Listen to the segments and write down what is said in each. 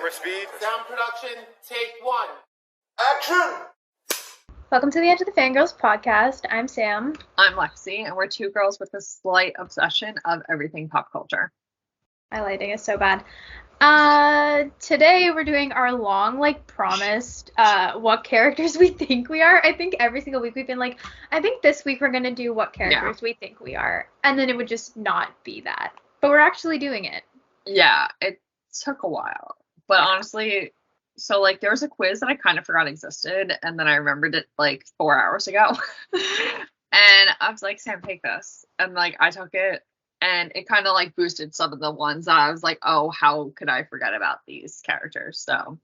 Camera speed. Sound production, take one. Action! Welcome to the Enter The Fangirls podcast. I'm Sam. I'm Lexie, and we're two girls with a slight obsession of everything pop culture. My lighting is so bad. Today we're doing our long, promised, what characters we think we are. I think every single week we've been like, I think this week we're gonna do what characters we think we are. And then it would just not be that. But we're actually doing it. Yeah, it took a while. But honestly, so, there was a quiz that I kind of forgot existed, and then I remembered it, 4 hours ago. And I was like, Sam, take this. And, I took it, and it kind of, boosted some of the ones that I was like, oh, how could I forget about these characters? So.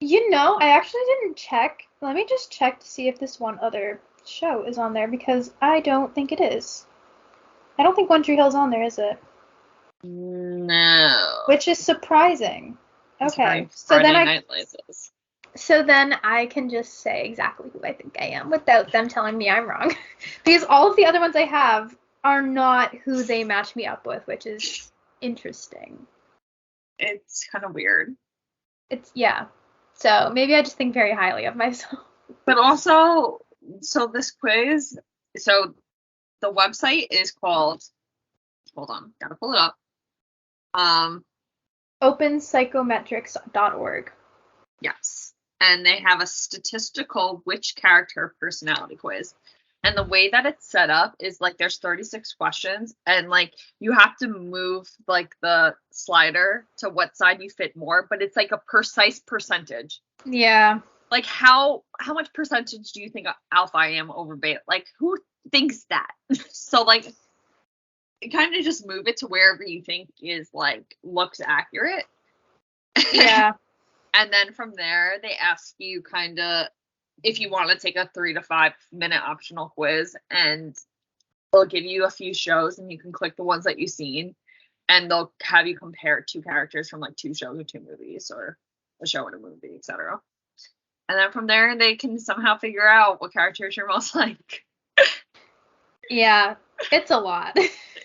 I actually didn't check. Let me just check to see if this one other show is on there, because I don't think it is. I don't think One Tree Hill's on there, is it? No. Which is surprising. Okay, so then I can just say exactly who I think I am without them telling me I'm wrong. Because all of the other ones I have are not who they match me up with, which is interesting. It's kind of weird. Yeah. So maybe I just think very highly of myself. But also, so this quiz, so the website is called, hold on, gotta pull it up. OpenPsychometrics.org. Yes. And they have a statistical which character personality quiz. And the way that it's set up is there's 36 questions, and you have to move the slider to what side you fit more, but it's a precise percentage. Yeah. How much percentage do you think alpha I am over beta? Who thinks that? So kind of just move it to wherever you think is looks accurate. Yeah. And then from there they ask you kind of if you want to take a 3 to 5 minute optional quiz, and they'll give you a few shows and you can click the ones that you've seen, and they'll have you compare two characters from 2 shows or 2 movies, or a show and a movie, etc. And then from there they can somehow figure out what characters you're most like. Yeah, it's a lot.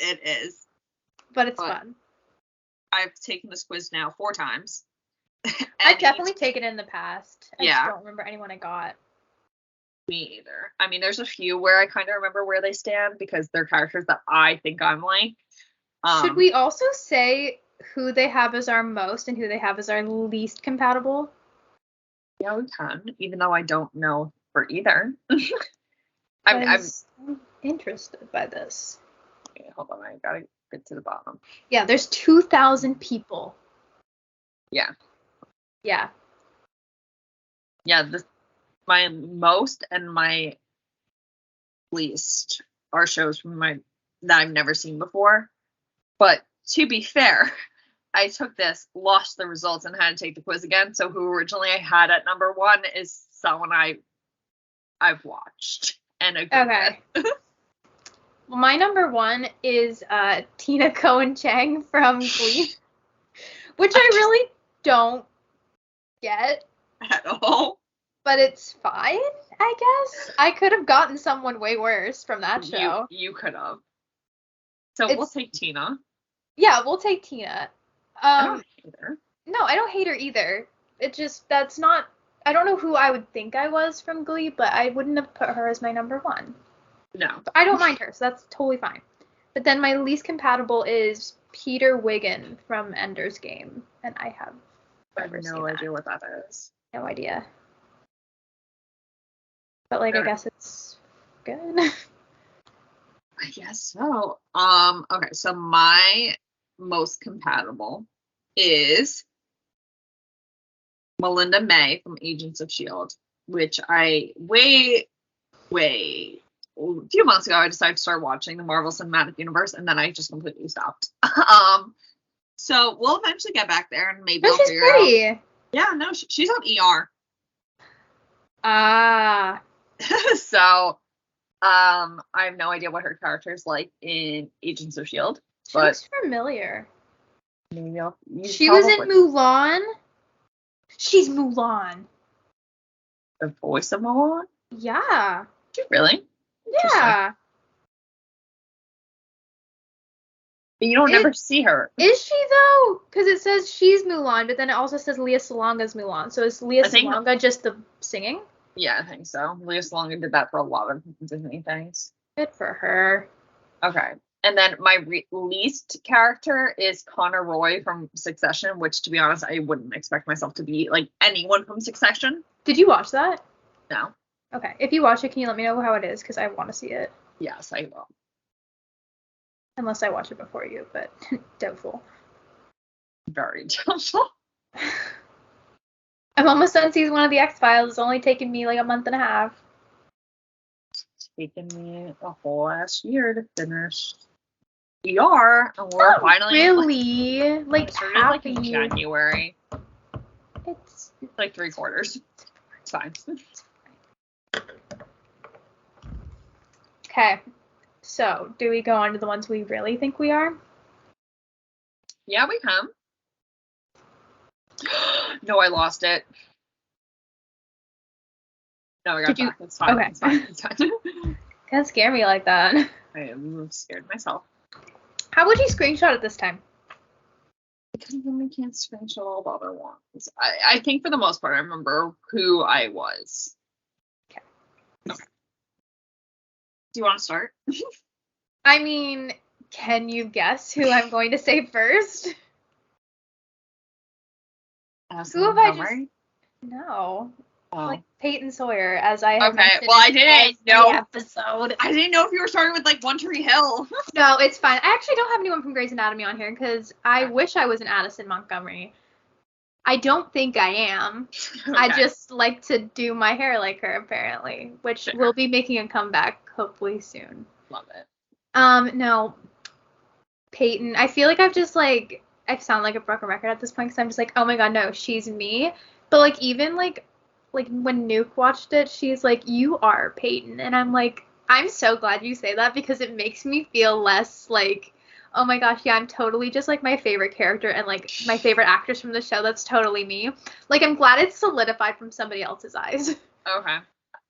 It is. But it's fun. I've taken this quiz now 4 times. I've definitely taken it in the past. I just don't remember anyone I got. Me either. I mean, there's a few where I kind of remember where they stand because they're characters that I think I'm like. Should we also say who they have as our most and who they have as our least compatible? Yeah, we can, even though I don't know for either. I'm interested by this. Okay, hold on, I gotta get to the bottom. Yeah, there's 2,000 people. Yeah. Yeah. Yeah, my most and my least are shows from that I've never seen before. But to be fair, I took this, lost the results, and had to take the quiz again. So who originally I had at number 1 is someone I've watched and agreed with. Well, my number 1 is Tina Cohen Chang from Glee, which I really don't get at all. But it's fine, I guess. I could have gotten someone way worse from that show. You could have. So we'll take Tina. Yeah, we'll take Tina. I don't hate her. No, I don't hate her either. It just, that's not, I don't know who I would think I was from Glee, but I wouldn't have put her as my number 1. No. But I don't mind her, so that's totally fine. But then my least compatible is Peter Wiggin from Ender's Game, and I have no idea what that is. No idea. But I guess it's good. I guess so. Okay, so my most compatible is Melinda May from Agents of S.H.I.E.L.D., which I a few months ago I decided to start watching the Marvel Cinematic Universe, and then I just completely stopped. So we'll eventually get back there, and maybe I'll figure pretty. out. Yeah, no, she's on ER. Ah. So, I have no idea what her character is like in Agents of S.H.I.E.L.D. She looks familiar. Maybe she was in Mulan. She's Mulan. The voice of Mulan? Yeah. She really? Yeah. But you don't ever see her. Is she though? Because it it says she's Mulan, but then it also says Lea Salonga's Mulan. So is Lea Salonga just the singing? Yeah, I think so. Lea Salonga did that for a lot of Disney things. Good for her. Okay. And then my least character is Connor Roy from Succession, which, to be honest, I wouldn't expect myself to be like anyone from Succession. Did you watch that? No. Okay. If you watch it, can you let me know how it is? Because I want to see it. Yes, I will. Unless I watch it before you, but doubtful. Very doubtful. I'm almost done season 1 of the X-Files. It's only taken me like a month and a half. It's taken me a whole ass year to finish. We are, and we're finally really like happy. Like in January. It's like 3/4. It's fine. Okay, so do we go on to the ones we really think we are? Yeah, we can. No, I lost it. No, I got back. It's fine. Okay. It's fine. It's fine. Can't scare me like that. I am scared myself. How would you screenshot it this time? Because then we can't screenshot all the other ones. I think for the most part, I remember who I was. Okay. Do you want to start? I mean, can you guess who I'm going to say first? Who have I just... No. Oh. Like Peyton Sawyer, as I have mentioned. Well, I didn't know. Episode. I didn't know if you were starting with like One Tree Hill. No, it's fine. I actually don't have anyone from Grey's Anatomy on here because I wish I was an Addison Montgomery. I don't think I am. Okay. I just like to do my hair like her, apparently, which will be making a comeback hopefully soon. Love it. No, Peyton. I feel like I've just like I sound like a broken record at this point because I'm just like, oh my god, no, she's me. But like even like when Nuke watched it, she's like, you are Peyton, and I'm like, I'm so glad you say that because it makes me feel less like, oh my gosh, yeah, I'm totally just like my favorite character and like my favorite actress from the show. That's totally me. Like I'm glad it's solidified from somebody else's eyes. Okay.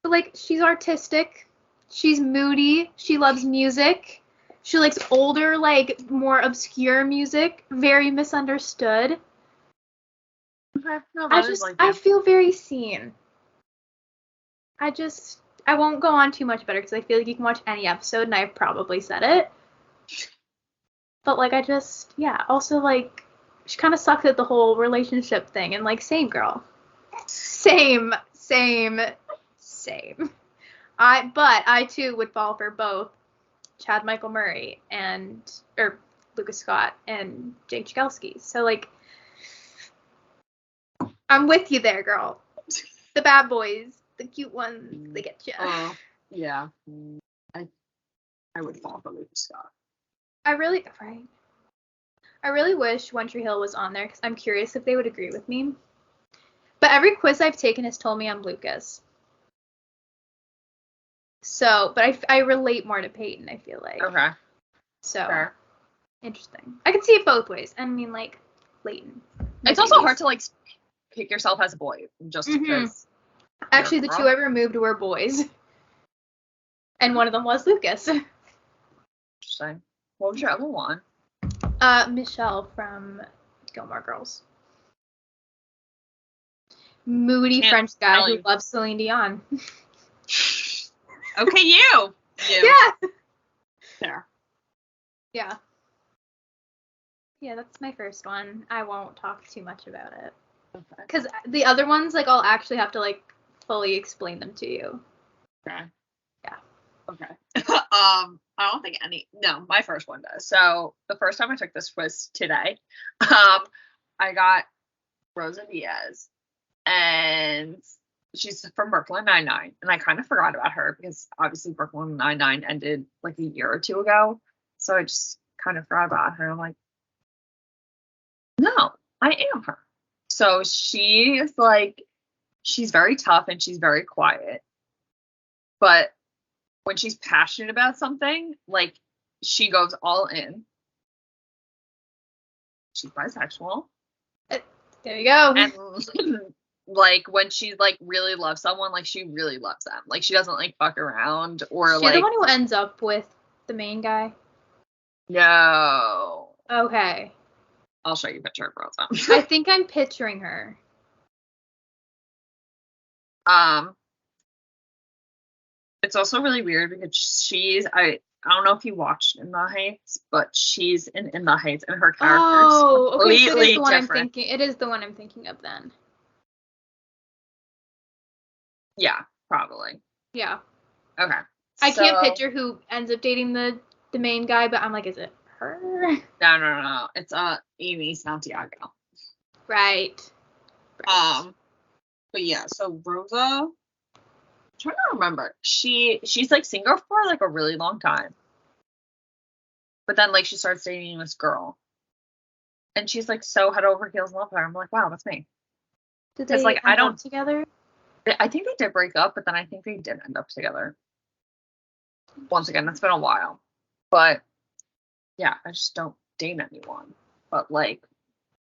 But like she's artistic, she's moody, she loves music, she likes older, like more obscure music, very misunderstood. Okay. No, I feel very seen. I won't go on too much better because I feel like you can watch any episode and I've probably said it. But like also like she kind of sucks at the whole relationship thing and like same girl. Same. I too would fall for both Chad Michael Murray or Lucas Scott and Jake Chakelsky. So like I'm with you there, girl. The bad boys, the cute ones, they get you. Yeah. I would fall for Lucas Scott. I really wish One Tree Hill was on there because I'm curious if they would agree with me. But every quiz I've taken has told me I'm Lucas. So, but I relate more to Peyton, I feel like. Okay. So, fair. Interesting. I can see it both ways. I mean, like, Leighton. It's also hard to, like, pick yourself as a boy, just because. Actually, the two I removed were boys. And one of them was Lucas. Interesting. What was your other one? Michelle from Gilmore Girls. Moody French guy who loves Celine Dion. Okay, you. Yeah. There. Yeah. Yeah, that's my first one. I won't talk too much about it. Okay. Because the other ones, like, I'll actually have to, like, fully explain them to you. Okay. Yeah. Okay. I don't think my first one does. So the first time I took this quiz today, I got Rosa Diaz, and she's from Brooklyn Nine-Nine, and I kind of forgot about her because obviously Brooklyn Nine-Nine ended like a year or two ago, so I just kind of forgot about her. I'm like, no, I am her. So she's very tough and she's very quiet, but when she's passionate about something, like, she goes all in. She's bisexual. There you go. And like when she like really loves someone, like she really loves them. Like she doesn't like fuck around or She's like the one who ends up with the main guy. No. Okay. I'll show you a picture of Rosa. I think I'm picturing her. It's also really weird because I don't know if you watched In the Heights, but she's in The Heights, and her character's completely so it is the one different. I'm thinking. It is the one I'm thinking of then. Yeah, probably. Yeah. Okay. I can't picture who ends up dating the main guy, but I'm like, is it her? No. It's Amy Santiago. Right. But yeah, so Rosa, I'm trying to remember. She's like single for like a really long time. But then like she starts dating this girl. And she's like so head over heels in love with her. I'm like, wow, that's me. Did they end up together? I think they did break up, but then I think they did end up together. Once again, it's been a while. But yeah, I just don't date anyone. But like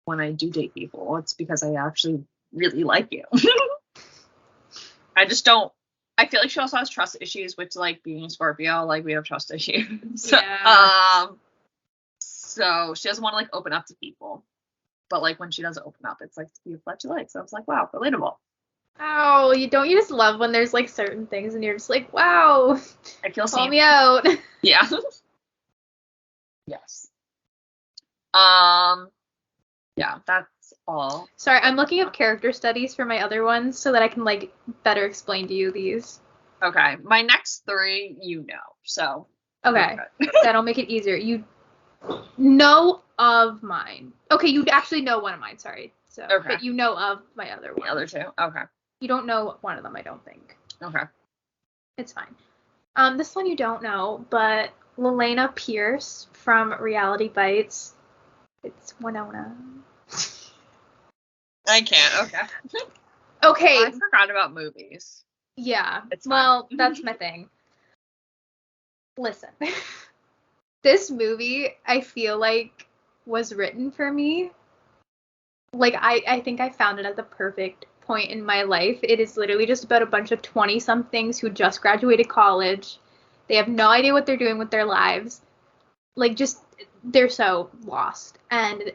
when I do date people, it's because I actually really like you. I just don't. I feel like she also has trust issues, which like being a Scorpio, like we have trust issues. Yeah. So she doesn't want to like open up to people. But like when she does open up, it's like people that she likes. So I was like, wow, relatable. Oh, you just love when there's like certain things and you're just like, wow. I feel call me out. Yeah. Yes. Yeah, that's all. Sorry, I'm looking up character studies for my other ones so that I can like better explain to you these. Okay. My next three, you know. So okay. That'll make it easier. You know of mine. Okay, you actually know one of mine, sorry. So but you know of my other one. The other two? Okay. You don't know one of them, I don't think. Okay. It's fine. This one you don't know, but Lelena Pierce from Reality Bites. It's Winona. I can't. Okay. Okay. I forgot about movies. Yeah. Well, that's my thing. Listen. This movie, I feel like, was written for me. Like, I think I found it at the perfect point in my life. It is literally just about a bunch of 20-somethings who just graduated college. They have no idea what they're doing with their lives. Like, just, they're so lost. And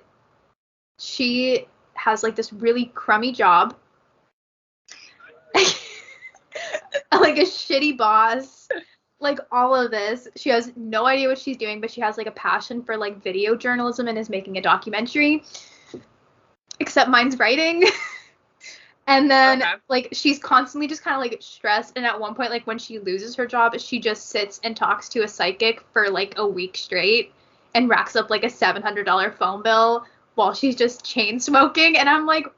she has, like, this really crummy job. Like, a shitty boss. Like, all of this. She has no idea what she's doing, but she has, like, a passion for, like, video journalism and is making a documentary. Except mine's writing. And then, like, she's constantly just kind of, like, stressed. And at one point, like, when she loses her job, she just sits and talks to a psychic for, like, a week straight and racks up, like, a $700 phone bill while she's just chain smoking. And I'm like,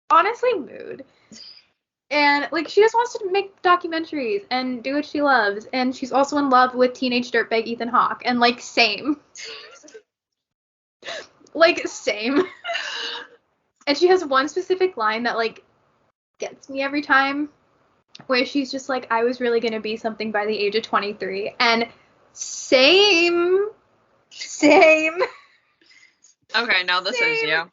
honestly, mood. And, like, she just wants to make documentaries and do what she loves. And she's also in love with teenage dirtbag Ethan Hawke. And, like, same. Like, same. And she has one specific line that, like, gets me every time, where she's just like, I was really going to be something by the age of 23. And same. Okay, now this is you.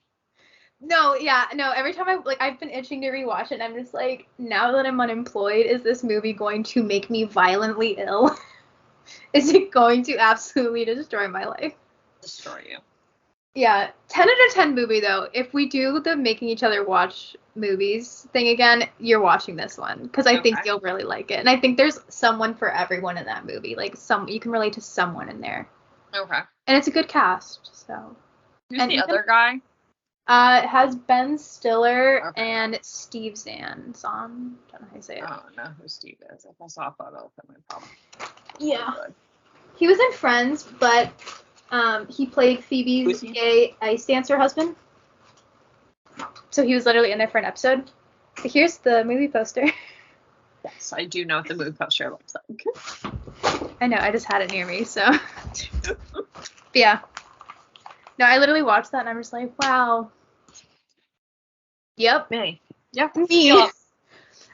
No, yeah, no, every time I've been itching to rewatch it, and I'm just like, now that I'm unemployed, is this movie going to make me violently ill? Is it going to absolutely destroy my life? Destroy you. Yeah, 10 out of 10 movie, though. If we do the making each other watch movies thing again, you're watching this one, because I think you'll really like it. And I think there's someone for everyone in that movie. Like, you can relate to someone in there. Okay. And it's a good cast, so. Who's the other guy? It has Ben Stiller and Steve Zahn. I don't know how you say it. I don't know who Steve is. If I saw a photo of him, I'd probably. Yeah. He was in Friends, but he played Phoebe's gay ice dancer husband. So he was literally in there for an episode. But here's the movie poster. Yes, I do know what the movie poster looks like. I know, I just had it near me, so. But yeah. No, I literally watched that and I'm just like, wow. Yep. Me. Yep. Me. Yep.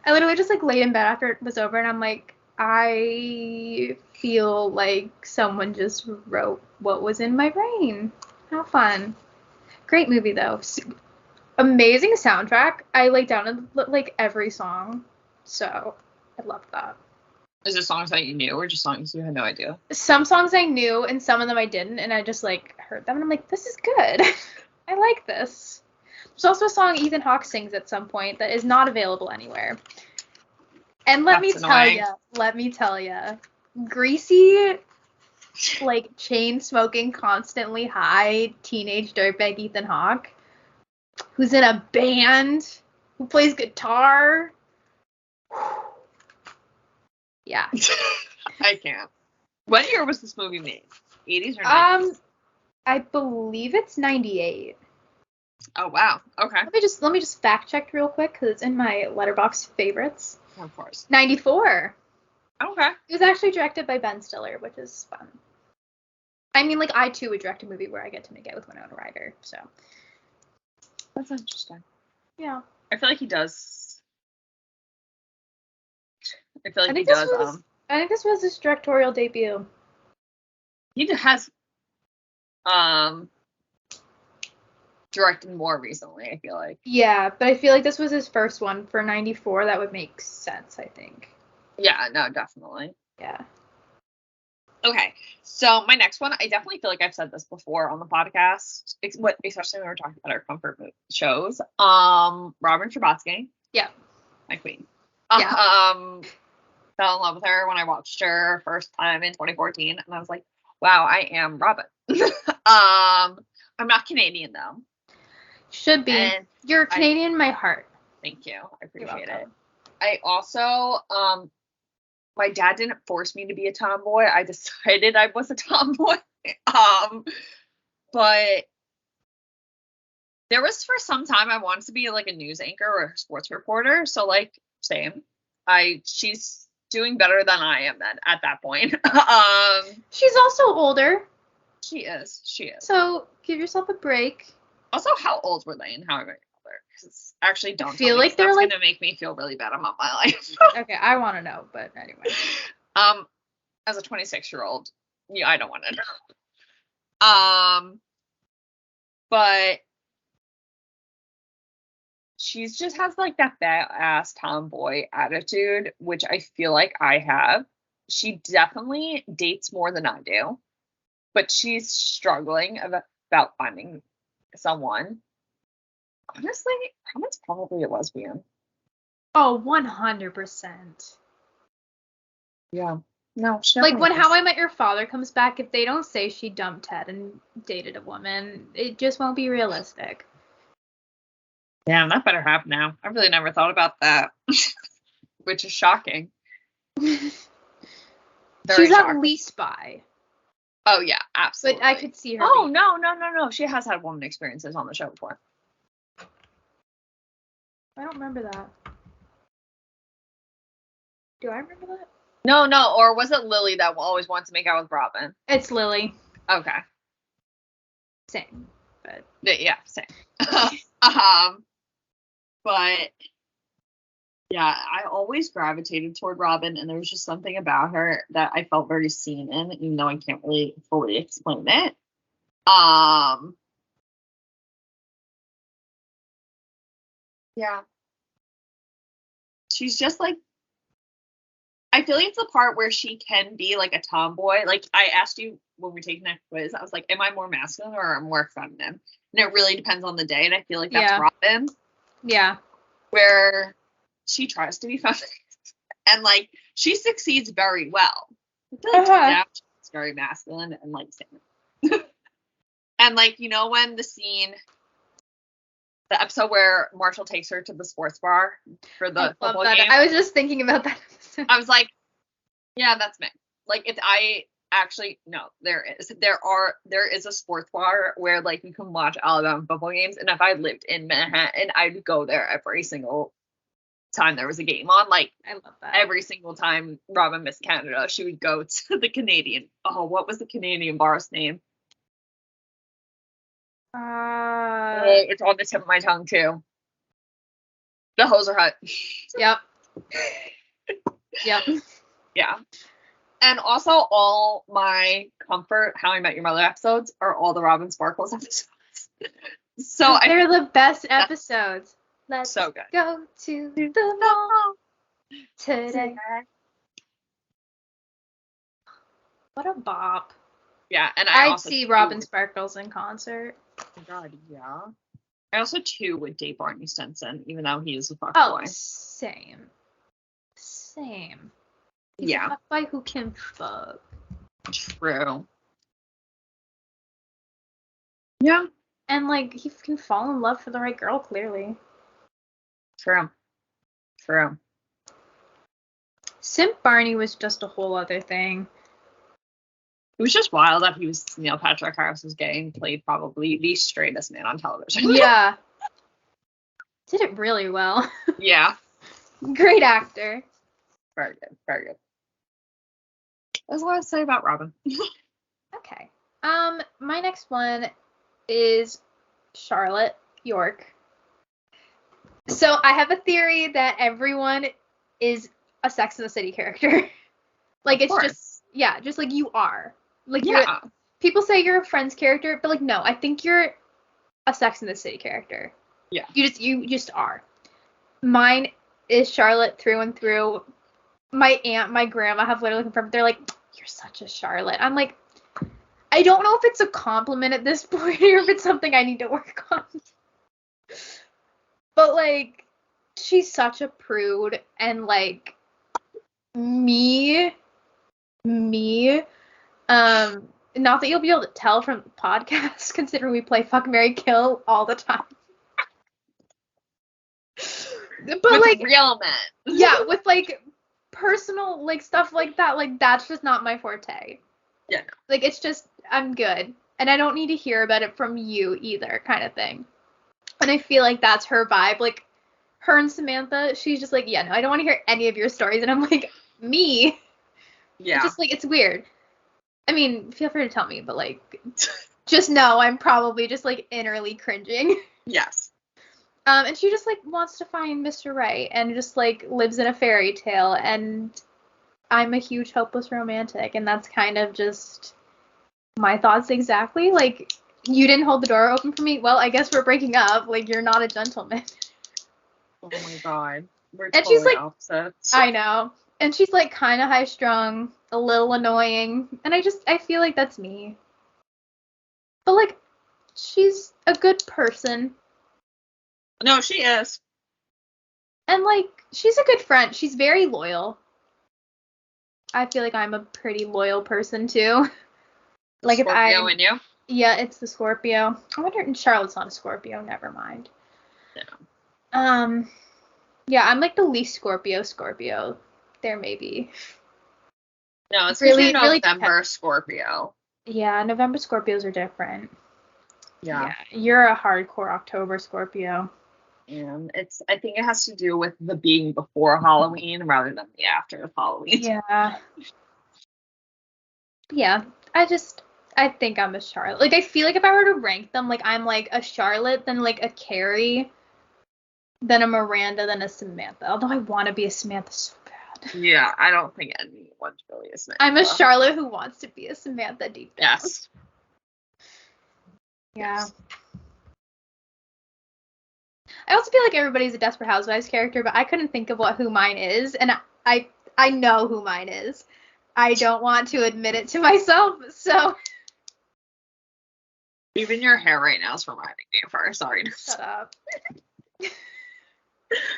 I literally just like laid in bed after it was over and I'm like, I feel like someone just wrote what was in my brain. How fun. Great movie though. Amazing soundtrack. I like downloaded like every song. So I loved that. Is it songs that you knew or just songs you had no idea? Some songs I knew and some of them I didn't, and I just like heard them and I'm like, this is good. I like this. There's also a song Ethan Hawke sings at some point that is not available anywhere. And let me tell you, greasy, like, chain-smoking, constantly high, teenage dirtbag Ethan Hawke, who's in a band, who plays guitar. Yeah. I can't. What year was this movie made? 80s or 90s? I believe it's 98. Oh, wow. Okay. Let me just fact check real quick because it's in my Letterboxd favorites. Of course. 94. Okay. It was actually directed by Ben Stiller, which is fun. I mean, like, I too would direct a movie where I get to make it with Winona Ryder, so. That's interesting. Yeah. I feel like he does. I think this was his directorial debut. He has directed more recently, I feel like. Yeah, but I feel like this was his first one for 94. That would make sense, I think. Yeah, no, definitely. Yeah. Okay, so my next one, I definitely feel like I've said this before on the podcast, especially when we're talking about our comfort shows. Robin Scherbatsky. Yeah. My queen. Yeah. Fell in love with her when I watched her first time in 2014, and I was like, wow, I am Robin. I'm not Canadian though. Should be. And you're Canadian in my heart. Thank you. I appreciate it. I also, my dad didn't force me to be a tomboy. I decided I was a tomboy. But there was for some time I wanted to be like a news anchor or a sports reporter. So like, same. She's doing better than I am then at that point. She's also older. She is. So give yourself a break. Also, how old were they in How I Met Your Mother? Because actually, don't feel like they're like gonna make me feel really bad about my life. Okay, I want to know, but anyway. As a 26-year-old, yeah, I don't want to know. But she just has like that badass tomboy attitude, which I feel like I have. She definitely dates more than I do, but she's struggling about finding someone. Honestly, Robin's probably a lesbian. Oh, 100%. Yeah. No, like when How I Met Your Father comes back, if they don't say she dumped Ted and dated a woman, it just won't be realistic. Damn, that better happen now. I really never thought about that. Which is shocking. She's at least bi. Oh, yeah, absolutely. But I could see her. Oh, no. She has had woman experiences on the show before. I don't remember that. Do I remember that? No. Or was it Lily that always wanted to make out with Robin? It's Lily. Okay. Same. But yeah, same. But yeah, I always gravitated toward Robin, and there was just something about her that I felt very seen in, even though I can't really fully explain it. Yeah. She's just like, I feel like it's the part where she can be like a tomboy. Like I asked you when we were taking that quiz, I was like, am I more masculine or more feminine? And it really depends on the day, and I feel like that's Robin. Yeah. Where she tries to be feminine. And like she succeeds very well. I feel like she's very masculine and like and like, you know, when the episode where Marshall takes her to the sports bar for the football game. I was just thinking about that episode. I was like, yeah, that's me. Like there is a sports bar where like you can watch Alabama football games, and if I lived in Manhattan, I'd go there every single time there was a game on. Like I love that. Every single time Robin missed Canada, she would go to the Canadian. Oh, what was the Canadian bar's name? It's on the tip of my tongue too. The Hoser Hut. Yep. Yep. Yeah. And also all my comfort How I Met Your Mother episodes are all the Robin Sparkles episodes. So they're the best episodes. Let's so good. Go to the mall today. What a bop. Yeah, and I'd see Robin Sparkles in concert. Oh my god, yeah. I also too would date Barney Stinson, even though he is a fuckboy. Oh, same. He's Yeah. a fuckboy who can fuck. True. Yeah. And like he can fall in love for the right girl, clearly. True. Simp Barney was just a whole other thing. It was just wild that he was Neil Patrick Harris was gay and played probably the straightest man on television. Yeah. Did it really well. Yeah. Great actor. Very good. That's what I have to say about Robin. Okay. My next one is Charlotte York. So I have a theory that everyone is a Sex and the City character. Like, it's just like you are. Like, yeah. People say you're a Friends character, but like, no, I think you're a Sex and the City character. Yeah. You just are. Mine is Charlotte through and through. My aunt, my grandma have literally confirmed. They're like, you're such a Charlotte. I'm like, I don't know if it's a compliment at this point or if it's something I need to work on. But like, she's such a prude, and like, me, not that you'll be able to tell from the podcast, considering we play Fuck, Marry, Kill all the time. But with like real men. Yeah, with like personal like stuff like that, like that's just not my forte. Yeah. No. Like it's just I'm good. And I don't need to hear about it from you either, kind of thing. And I feel like that's her vibe. Like her and Samantha, she's just like, yeah, no, I don't want to hear any of your stories. And I'm like, me? Yeah. It's just like it's weird. I mean, feel free to tell me, but like just know I'm probably just like innerly cringing. Yes. And she just like wants to find Mr. Right and just like lives in a fairy tale, and I'm a huge hopeless romantic, and that's kind of just my thoughts exactly. Like, you didn't hold the door open for me. Well, I guess we're breaking up. Like, you're not a gentleman. Oh my god. We're And totally she's like, opposites. I know. And she's like kind of high strung, a little annoying, and I feel like that's me. But like, she's a good person. No, she is. And, like, she's a good friend. She's very loyal. I feel like I'm a pretty loyal person, too. Like, Scorpio in you? Yeah, it's the Scorpio. I wonder, Charlotte's not a Scorpio. Never mind. No. Yeah, I'm, like, the least Scorpio there may be. No, it's really November depends. Scorpio. Yeah, November Scorpios are different. Yeah. You're a hardcore October Scorpio. And I think it has to do with the being before Halloween rather than the after of Halloween. Yeah. Yeah. I think I'm a Charlotte. Like, I feel like if I were to rank them, like, I'm like a Charlotte, then like a Carrie, then a Miranda, then a Samantha. Although I want to be a Samantha so bad. Yeah, I don't think anyone's really a Samantha. I'm a Charlotte who wants to be a Samantha deep down. Yes. Yeah. Yes. I also feel like everybody's a Desperate Housewives character, but I couldn't think of who mine is, and I know who mine is. I don't want to admit it to myself, so. Even your hair right now is reminding me of her. Sorry. Shut up.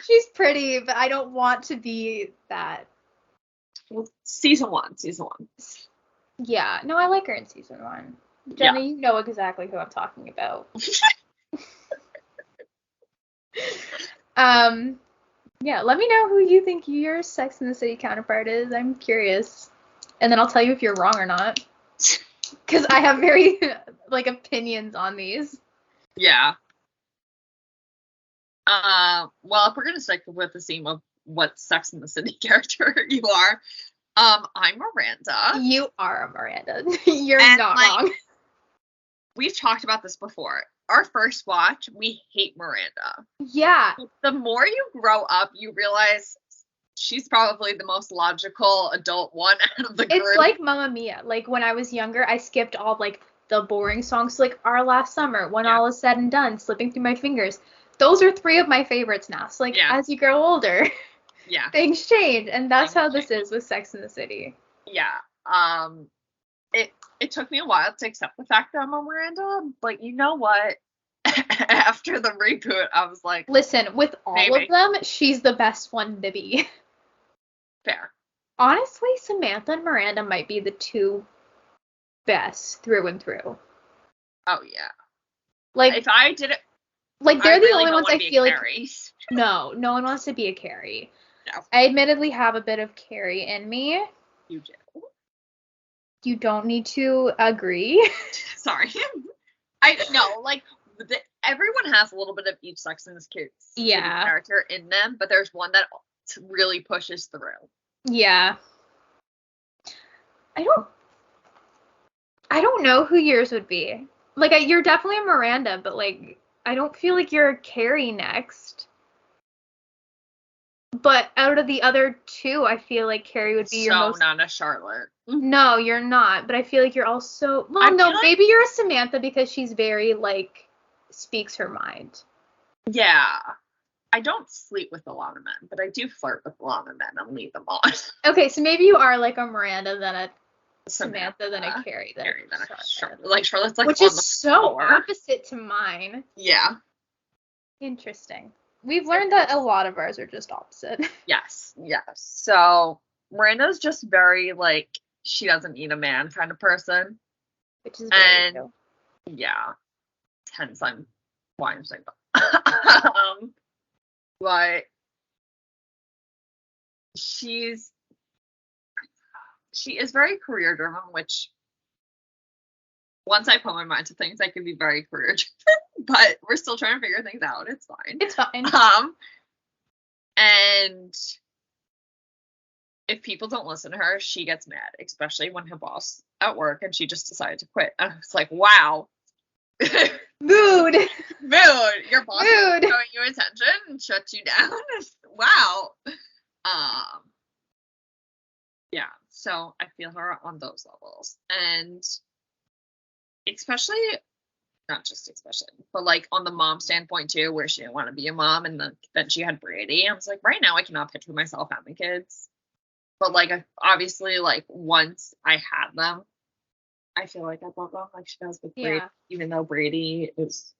She's pretty, but I don't want to be that. Well, season one. Yeah, no, I like her in season 1. Jenna, You know exactly who I'm talking about. Yeah, let me know who you think your Sex and the City counterpart is. I'm curious. And then I'll tell you if you're wrong or not. Because I have very, like, opinions on these. Yeah. Well, if we're going to stick with the theme of what Sex and the City character you are, I'm Miranda. You are a Miranda. You're not wrong. We've talked about this before. Our first watch, we hate Miranda. Yeah. The more you grow up, you realize she's probably the most logical adult one out of the group. It's like Mamma Mia. Like, when I was younger, I skipped all, like, the boring songs, like Our Last Summer, When All Is Said and Done, Slipping Through My Fingers. Those are 3 of my favorites now. So, like, as you grow older, things change. And that's how this is with Sex and the City. Yeah. It took me a while to accept the fact that I'm a Miranda, but you know what? after the reboot, I was like, Listen, with all maybe. of them, she's the best one to be. Fair. Honestly, Samantha and Miranda might be the two best through and through. Oh, yeah. Like, if I did it, like they're the really only ones I feel like. Carrie. No one wants to be a Carrie. No. I admittedly have a bit of Carrie in me. You do. You don't need to agree. Sorry. I know, like, everyone has a little bit of each Sex and the City character in them, but there's one that really pushes through. Yeah. I don't know who yours would be. Like, you're definitely a Miranda, but, like, I don't feel like you're a Carrie next. But out of the other two, I feel like Carrie would be your most... not a Charlotte. No, you're not. But I feel like you're also... Well, no, maybe you're a Samantha because she's very, like, speaks her mind. Yeah. I don't sleep with a lot of men, but I do flirt with a lot of men and leave them on. Okay, so maybe you are, like, a Miranda than a Samantha than a Carrie than a Charlotte. Like, Charlotte's, like, which is so opposite to mine. Yeah. Interesting. We've learned that a lot of ours are just opposite. Yes. So, Miranda's just very, like, she doesn't need a man kind of person. Which is very true. Yeah. Hence, why I'm single. But she is very career driven, which once I put my mind to things, I can be very career driven, but we're still trying to figure things out. It's fine. It's fine. And if people don't listen to her, she gets mad, especially when her boss at work and she just decided to quit. And it's like, wow. Mood. Your boss is showing you attention and shuts you down. Wow. Yeah, so I feel her on those levels. And but like on the mom standpoint too, where she didn't want to be a mom and then she had Brady. I was like, right now I cannot picture myself having kids. But like obviously like once I had them, I feel like I love them like she does with Brady, even though Brady is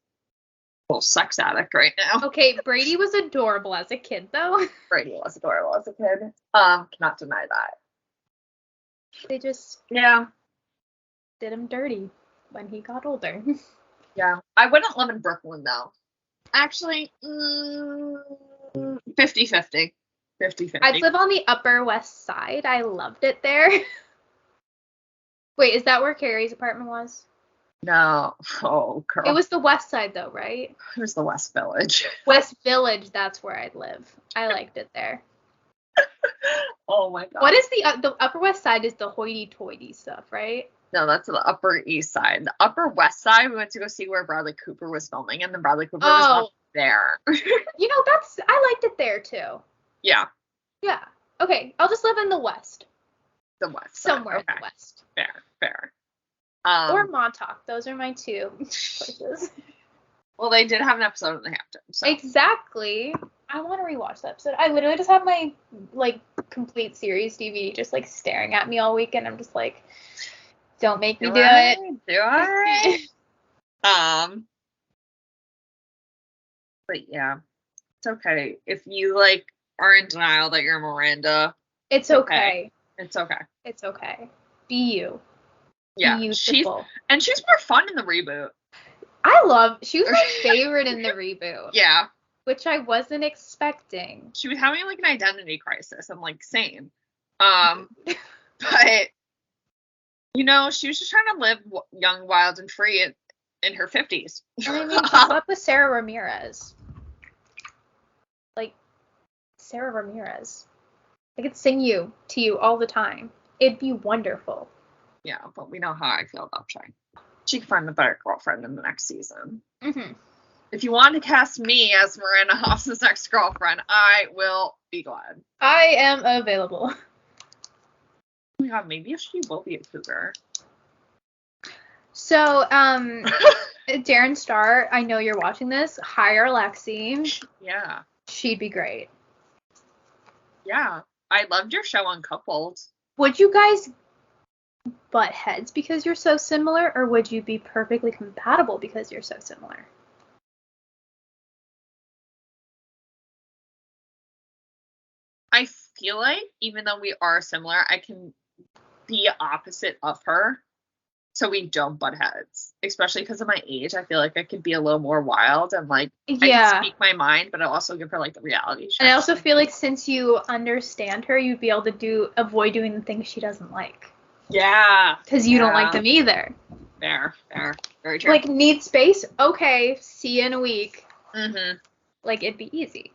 a little sex addict right now. Okay, Brady was adorable as a kid though. Brady was adorable as a kid. Cannot deny that. They just did him dirty when he got older. Yeah. I wouldn't live in Brooklyn though. Actually, 50-50. 50-50. I'd live on the Upper West Side. I loved it there. Wait, is that where Carrie's apartment was? No. Oh, girl. It was the West Side though, right? It was the West Village. West Village, that's where I'd live. I liked it there. Oh my god. What is the Upper West Side is the hoity-toity stuff, right? No, that's the Upper East Side. The Upper West Side, we went to go see where Bradley Cooper was filming, and then Bradley Cooper was not there. You know, I liked it there too. Yeah. Yeah. Okay, I'll just live in the West. The West. Somewhere in the West. Fair. Or Montauk. Those are my two places. Well, they did have an episode in the Hamptons. So. Exactly. I want to rewatch that episode. I literally just have my, like, complete series DVD just, like, staring at me all weekend. I'm just like, don't make me do it. Do it. But yeah, it's okay. If you, like, are in denial that you're Miranda. It's okay. It's okay. It's okay. Be you. Yeah. Beautiful. She's more fun in the reboot. She was my favorite in the reboot. Yeah. Which I wasn't expecting. She was having like an identity crisis. I'm like, same. But you know, she was just trying to live young, wild, and free in her 50s. And I mean, what with Sarah Ramirez? Like, Sarah Ramirez. I could sing to you all the time. It'd be wonderful. Yeah, but we know how I feel about Chang. She can find a better girlfriend in the next season. Mm-hmm. If you want to cast me as Miranda Hoff's next girlfriend, I will be glad. I am available. Oh my god, maybe she will be a cougar. So, Darren Star, I know you're watching this. Hire Lexie. Yeah. She'd be great. Yeah. I loved your show Uncoupled. Would you guys butt heads because you're so similar, or would you be perfectly compatible because you're so similar? I feel like even though we are similar, I can be opposite of her. So we don't butt heads, especially because of my age. I feel like I could be a little more wild and like I can speak my mind, but I'll also give her like the reality check. And I also feel like since you understand her, you'd be able to avoid doing the things she doesn't like. Yeah. Because you don't like them either. Fair. Very true. Like, need space? Okay, see you in a week. Mm-hmm. Like, it'd be easy.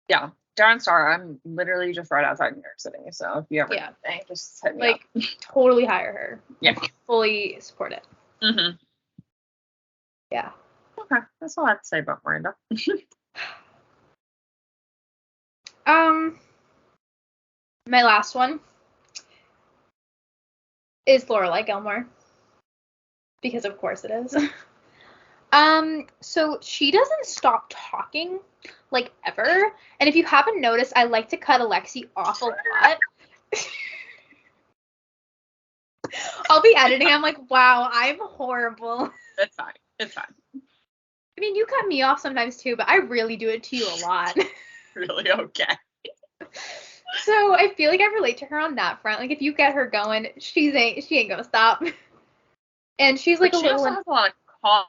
Yeah. Darn Star, I'm literally just right outside New York City, so if you ever need anything, just hit me up. Totally hire her. Yeah. Fully support it. Mm-hmm. Yeah. Okay, that's all I have to say about Miranda. My last one is Lorelai Gilmore. Because of course it is. So she doesn't stop talking, like, ever. And if you haven't noticed, I like to cut Alexie off a lot. I'll be editing. I'm like, wow, I'm horrible. It's fine. I mean, you cut me off sometimes too, but I really do it to you a lot. Really? Okay. So I feel like I relate to her on that front. Like, if you get her going, she ain't gonna stop. And she's like she also has a lot of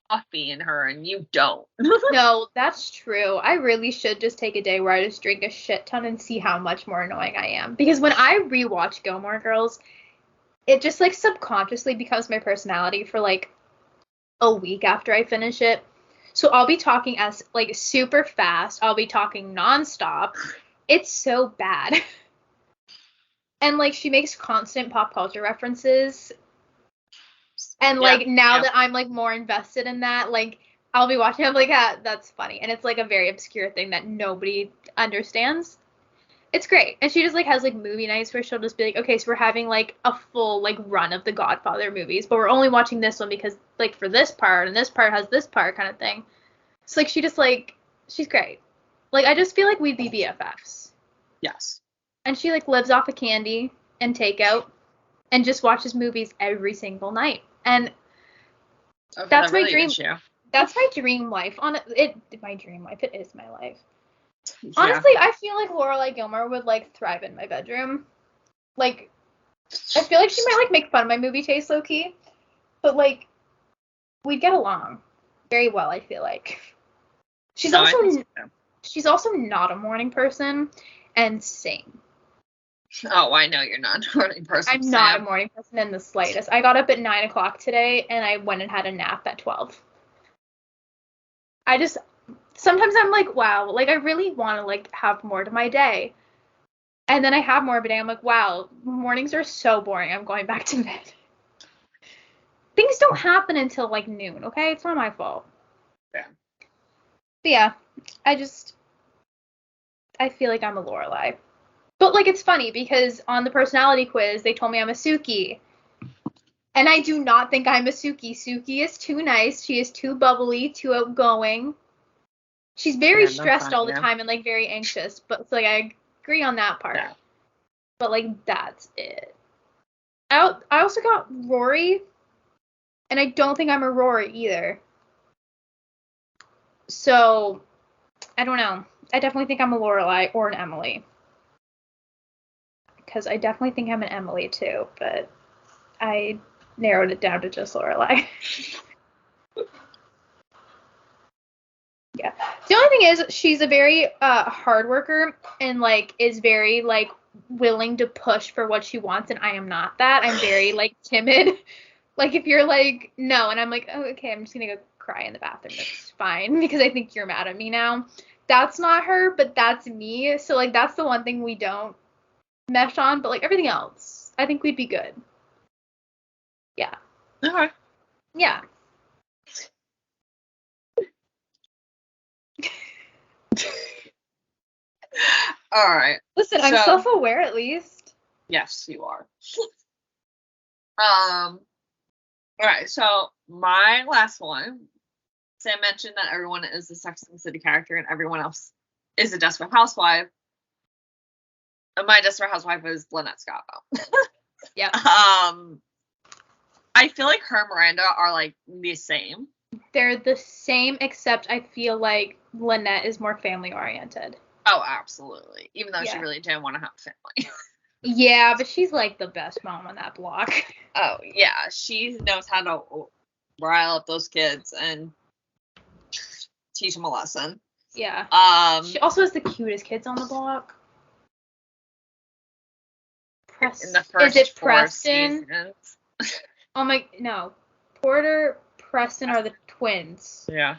coffee in her, and you don't. No, that's true. I really should just take a day where I just drink a shit ton and see how much more annoying I am. Because when I rewatch Gilmore Girls, it just like subconsciously becomes my personality for like a week after I finish it. So I'll be talking as like super fast. I'll be talking nonstop. It's so bad. And like she makes constant pop culture references. And like now that I'm like more invested in that, like I'll be watching, I'm like, that's funny. And it's like a very obscure thing that nobody understands. It's great. And she just like has like movie nights where she'll just be like, okay, so we're having like a full like run of the Godfather movies, but we're only watching this one because like for this part and this part has this part kind of thing. So like she just like, she's great. Like I just feel like we'd be BFFs. Yes. And she like lives off of candy and takeout and just watches movies every single night. And that's my dream. That's my dream life. My dream life. It is my life. Yeah. Honestly, I feel like Lorelai Gilmore would like thrive in my bedroom. Like, I feel like she might like make fun of my movie taste, low key, but like, we'd get along very well. I feel like she's also not a morning person, and same. Oh, I know you're not a morning person. I'm not a morning person in the slightest. I got up at 9 o'clock today, and I went and had a nap at 12. Sometimes I'm like, wow, like I really want to like have more to my day. And then I have more of a day. I'm like, wow, mornings are so boring. I'm going back to bed. Things don't happen until like noon, okay? It's not my fault. Yeah. But yeah, I feel like I'm a Lorelai. But like it's funny because on the personality quiz, they told me I'm a Suki. And I do not think I'm a Suki. Suki is too nice. She is too bubbly, too outgoing. She's very stressed all the time and like very anxious. But so, like I agree on that part. Yeah. But like that's it. I also got Rory. And I don't think I'm a Rory either. So I don't know. I definitely think I'm a Lorelai or an Emily. Because I definitely think I'm an Emily too, but I narrowed it down to just Lorelai. Yeah. The only thing is she's a very hard worker and like is very like willing to push for what she wants, and I am not that. I'm very like timid. Like if you're like no, and I'm like, oh okay, I'm just gonna go cry in the bathroom. It's fine because I think you're mad at me now. That's not her, but that's me. So like that's the one thing we don't mesh on, but like everything else, I think we'd be good. Yeah. Okay. Yeah. All right. Listen, I'm self-aware at least. Yes, you are. All right. So my last one. Sam mentioned that everyone is a Sex and the City character and everyone else is a Desperate Housewife. My Desperate Housewife is Lynette Scavo. Yeah. I feel like her and Miranda are like the same. They're the same, except I feel like Lynette is more family oriented. Oh, absolutely. Even though she Yeah. really didn't want to have a family. Yeah, but she's like the best mom on that block. Oh, yeah. She knows how to rile up those kids and teach them a lesson. Yeah. She also has the cutest kids on the block. In the first Is it 4 Preston? seasons. Oh my, no. Porter, Preston are the twins. Yeah.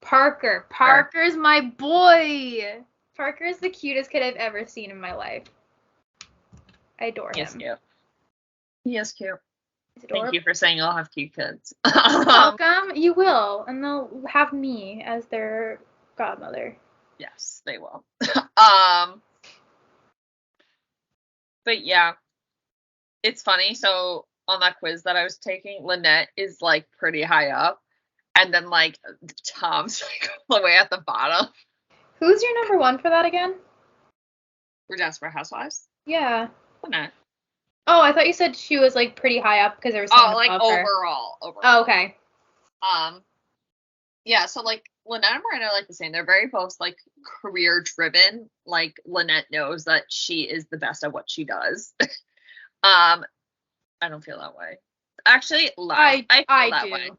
Parker's my boy. Parker's the cutest kid I've ever seen in my life. I adore He is him. cute. He is cute. He's Thank adorable. you for saying I'll have cute kids. You're welcome. You will, and they'll have me as their godmother. Yes, they will. But yeah, it's funny. So on that quiz that I was taking, Lynette is like pretty high up, and then like Tom's like all the way at the bottom. Who's your number one for that again? We're Desperate Housewives. Yeah. Lynette. Oh, I thought you said she was like pretty high up because there was someone above her. Overall. Oh, okay. Yeah, so like Lynette and Miranda are like the same. They're very both like career driven. Like Lynette knows that she is the best at what she does. I don't feel that way. Actually, I feel that way.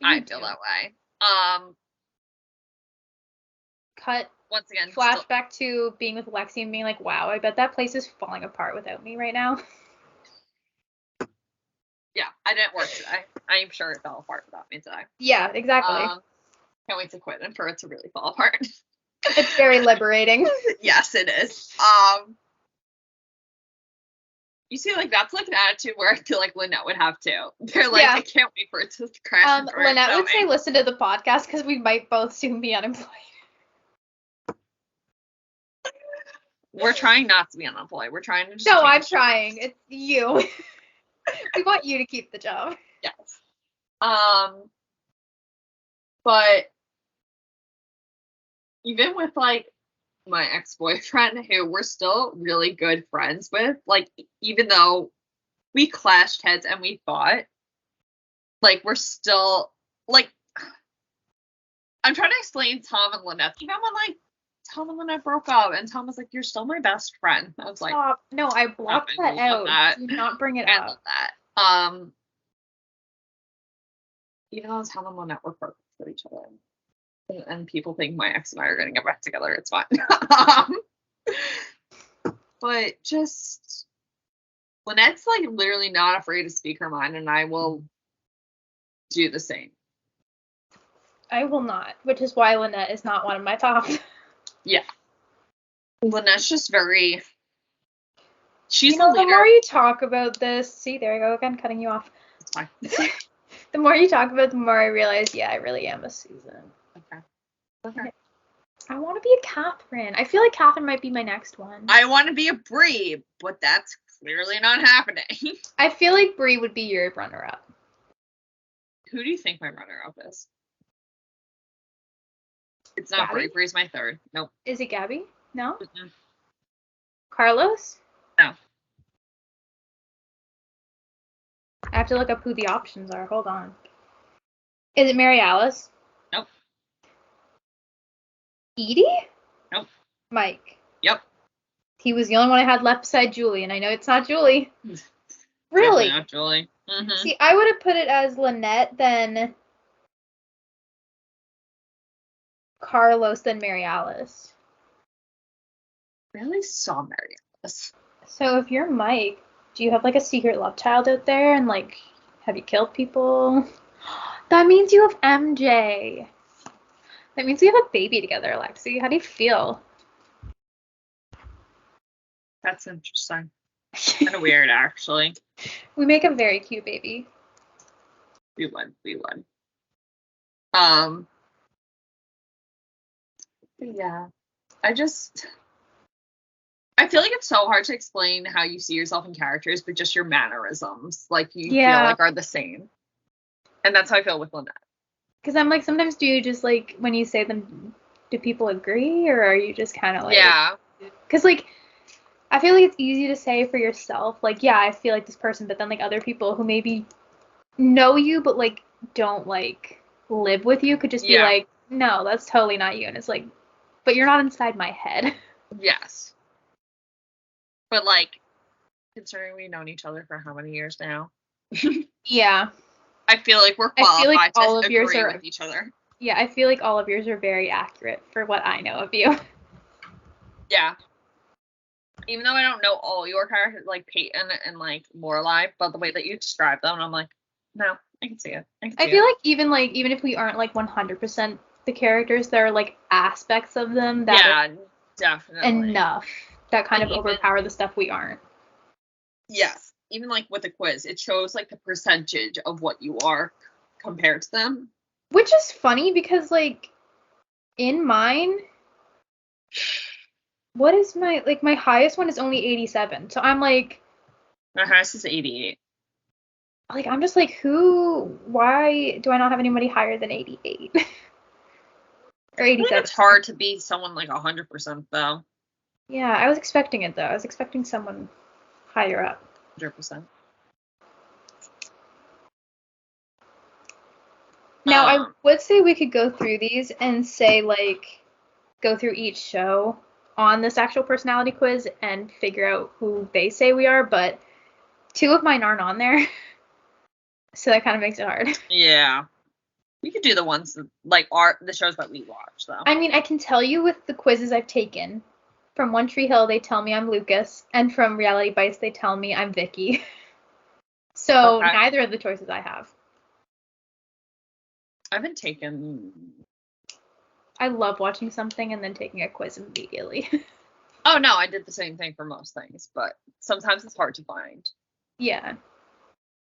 I feel that way. Cut. Once again, Flashback to being with Lexie and being like, wow, I bet that place is falling apart without me right now. Yeah, I didn't work today. I'm sure it fell apart without me today. Yeah, exactly. Can't wait to quit and for it to really fall apart. It's very liberating. Yes, it is. You see, like, that's like an attitude where I feel like Lynette would have too. They're like, I can't wait for it to crash. Lynette would say, listen to the podcast because we might both soon be unemployed. We're trying not to be unemployed. We're trying to just. No, I'm trying. It's you. We want you to keep the job. Yes. But even with like my ex-boyfriend, who we're still really good friends with, like even though we clashed heads and we fought, like we're still like. I'm trying to explain Tom and Lynette. Even when like Tom and Lynette broke up, and Tom was like, "You're still my best friend." I was like, "Stop!" No, I blocked that out. Do not bring it up. I love that. Even though Tom and Lynette were perfect for each other, and people think my ex and I are gonna get back together, it's fine. But just Lynette's like literally not afraid to speak her mind, and I will do the same. I will not, which is why Lynette is not one of my top. Yeah. Lynette's just very. She's the leader. The more you talk about this, see, there I go again, cutting you off. It's fine. The more you talk about it, the more I realize, yeah, I really am a Susan. Okay. I want to be a Catherine. I feel like Catherine might be my next one. I want to be a Brie, but that's clearly not happening. I feel like Brie would be your runner-up. Who do you think my runner-up is? It's not Brie. Brie's my third. Nope. Is it Gabby? No? Mm-mm. Carlos? No. I have to look up who the options are. Hold on. Is it Mary Alice? Nope. Edie? Nope. Mike? Yep. He was the only one I had left beside Julie, and I know it's not Julie. Really? Definitely not Julie. Mm-hmm. See, I would have put it as Lynette, then Carlos, then Mary Alice. Really saw Mary Alice. So if you're Mike, do you have like a secret love child out there, and like, have you killed people? That means you have MJ. That means we have a baby together, Alexie. How do you feel? That's interesting. Kind of weird, actually. We make a very cute baby. We would. Yeah. I feel like it's so hard to explain how you see yourself in characters, but just your mannerisms, like you feel like are the same. And that's how I feel with Lynette. Because I'm like, sometimes do you just like, when you say them, do people agree, or are you just kind of like... Yeah. Because like, I feel like it's easy to say for yourself, like, yeah, I feel like this person, but then like other people who maybe know you, but like don't like live with you could just be like, no, that's totally not you. And it's like, but you're not inside my head. Yes. But, like, considering we've known each other for how many years now? Yeah. I feel like we're qualified all to of yours agree are with each other. Yeah, I feel like all of yours are very accurate for what I know of you. Yeah. Even though I don't know all your characters, like Peyton and, like, Lorelai, but the way that you describe them, I'm like, no, I can see it. I feel like even if we aren't like 100% the characters, there are like aspects of them that are definitely enough that kind and of overpower the stuff we aren't. Yes. Even, like, with the quiz, it shows, like, the percentage of what you are compared to them. Which is funny because, like, in mine, what is my highest one is only 87. So I'm like... My highest is 88. Like, I'm just like, why do I not have anybody higher than 88? Or 87. I think it's hard to be someone, like, 100%, though. Yeah, I was expecting it, though. I was expecting someone higher up. 100%. Now, I would say we could go through these and say, like, go through each show on this actual personality quiz and figure out who they say we are, but 2 of mine aren't on there. So that kind of makes it hard. Yeah. We could do the ones that, like, the shows that we watch, though. I mean, I can tell you with the quizzes I've taken. From One Tree Hill, they tell me I'm Lucas, and from Reality Bites, they tell me I'm Vicky. So neither of the choices I have. I've been taken. I love watching something and then taking a quiz immediately. Oh, no, I did the same thing for most things, but sometimes it's hard to find. Yeah.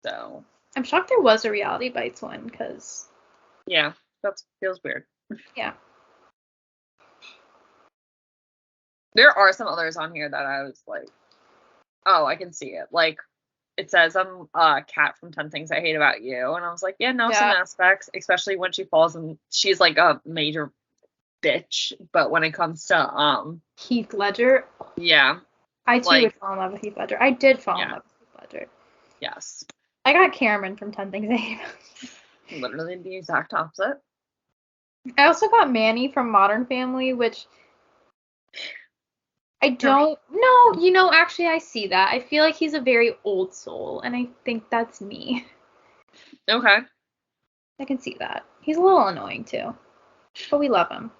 So. I'm shocked there was a Reality Bites one, because... Yeah, that feels weird. Yeah. There are some others on here that I was like, oh, I can see it. Like, it says I'm Kat from 10 Things I Hate About You. And I was like, yeah, some aspects, especially when she falls and she's like a major bitch. But when it comes to Heath Ledger. Yeah. I too would fall in love with Heath Ledger. I did fall in love with Heath Ledger. Yes. I got Cameron from 10 Things I Hate About You. Literally the exact opposite. I also got Manny from Modern Family, which I don't know. Actually, I see that. I feel like he's a very old soul, and I think that's me. Okay. I can see that. He's a little annoying, too. But we love him.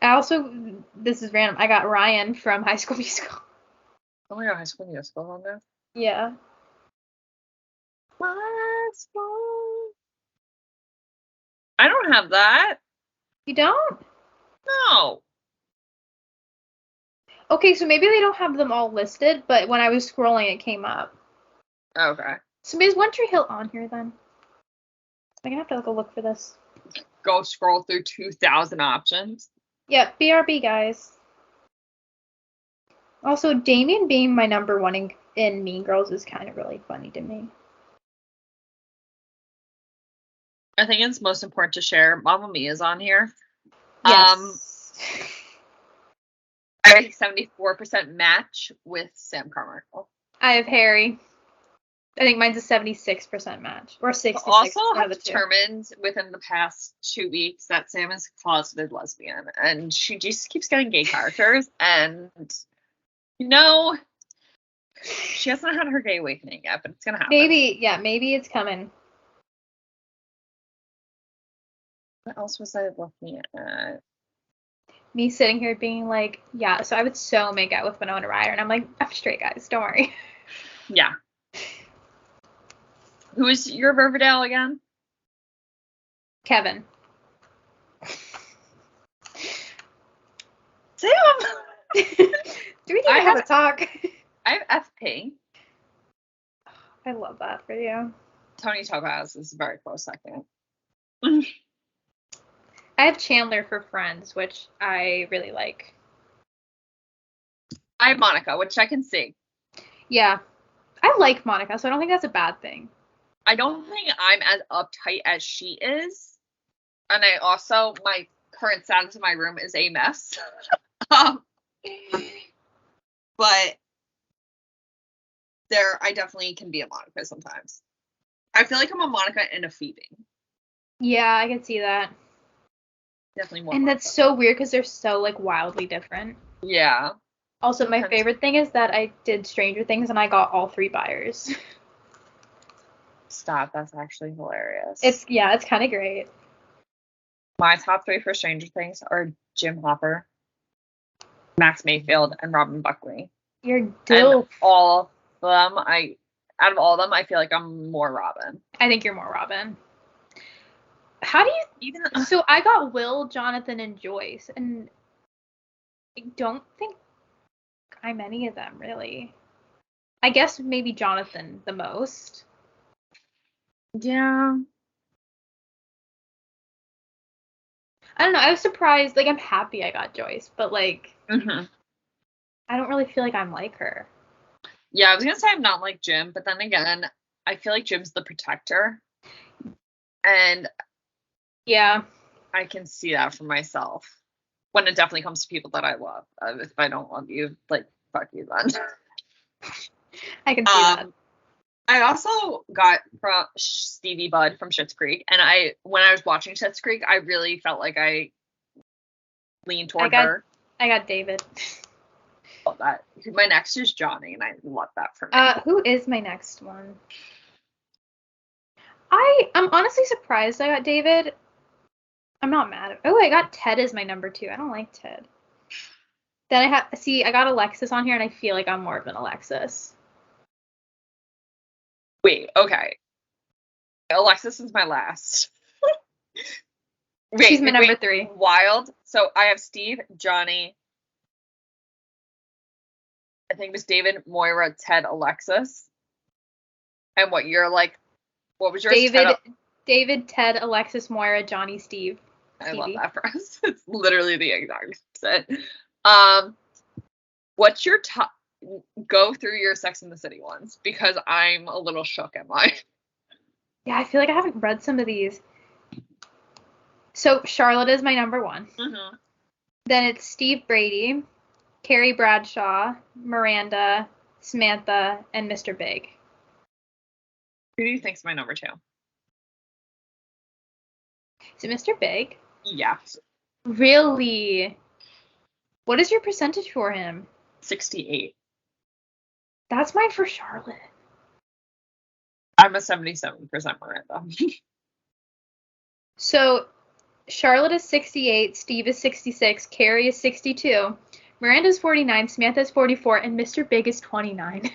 I also, this is random, I got Ryan from High School Musical. Oh my god, High School Musical on there? Yeah. High School. I don't have that. You don't? No. Okay, so maybe they don't have them all listed, but when I was scrolling, it came up. Okay. So is One Tree Hill on here then? I'm gonna have to look for this. Go scroll through 2,000 options. Yeah, BRB, guys. Also, Damien being my number one in Mean Girls is kind of really funny to me. I think it's most important to share. Mamma Mia's on here. Yes. I have a 74% match with Sam Carmichael. I have Harry. I think mine's a 76% match. Or 66%. Also have determined within the past 2 weeks that Sam is a closeted lesbian. And she just keeps getting gay characters. And, she hasn't had her gay awakening yet, but it's going to happen. Maybe it's coming. What else was I looking at? Me sitting here being like, yeah, so I would so make out with Winona Ryder. And I'm like, I'm straight, guys. Don't worry. Yeah. Who is your Riverdale again? Kevin. Sam! Do we need to have a talk? I have FP. I love that for you. Tony Topaz is a very close second. I have Chandler for Friends, which I really like. I have Monica, which I can see. Yeah. I like Monica, so I don't think that's a bad thing. I don't think I'm as uptight as she is. And I also, my current status in my room is a mess. But I definitely can be a Monica sometimes. I feel like I'm a Monica and a Phoebe. Yeah, I can see that. Definitely more. And that's so weird because they're so like wildly different. Yeah. Also, my favorite thing is that I did Stranger Things and I got all 3 buyers. Stop. That's actually hilarious. It's kind of great. My top 3 for Stranger Things are Jim Hopper, Max Mayfield, and Robin Buckley. You're dope. And all of them, out of all of them, I feel like I'm more Robin. I think you're more Robin. How do you So I got Will, Jonathan, and Joyce, and I don't think I'm any of them really. I guess maybe Jonathan the most. Yeah. I don't know. I was surprised. Like, I'm happy I got Joyce, but like, Mm-hmm. I don't really feel like I'm like her. Yeah, I was gonna say I'm not like Jim, but then again, I feel like Jim's the protector, and yeah, I can see that for myself when it definitely comes to people that I love. If I don't love you, like fuck you then. I can see that. I also got from Stevie Budd from Schitt's Creek, and when I was watching Schitt's Creek, I really felt like I leaned toward her. I got David. Love that. My next is Johnny, and I love that for me. Who is my next one? I'm honestly surprised I got David. I'm not mad. Oh, I got Ted as my number 2. I don't like Ted. Then I got Alexis on here, and I feel like I'm more of an Alexis. Wait, okay. Alexis is my last. She's my number 3. Wild. So I have Steve, Johnny, I think it was David, Moira, Ted, Alexis. And what was yours? David, Ted, Alexis, Moira, Johnny, Steve. I love that for us. It's literally the exact opposite. What's your top? Go through your Sex and the City ones because I'm a little shook at mine. Yeah, I feel like I haven't read some of these. So Charlotte is my number 1. Mm-hmm. Then it's Steve Brady, Carrie Bradshaw, Miranda, Samantha, and Mr. Big. Who do you think's my number 2? Is it Mr. Big? Yeah. Really? What is your percentage for him? 68. That's mine for Charlotte. I'm a 77% Miranda. So Charlotte is 68, Steve is 66, Carrie is 62, Miranda is 49, Samantha is 44, and Mr. Big is 29.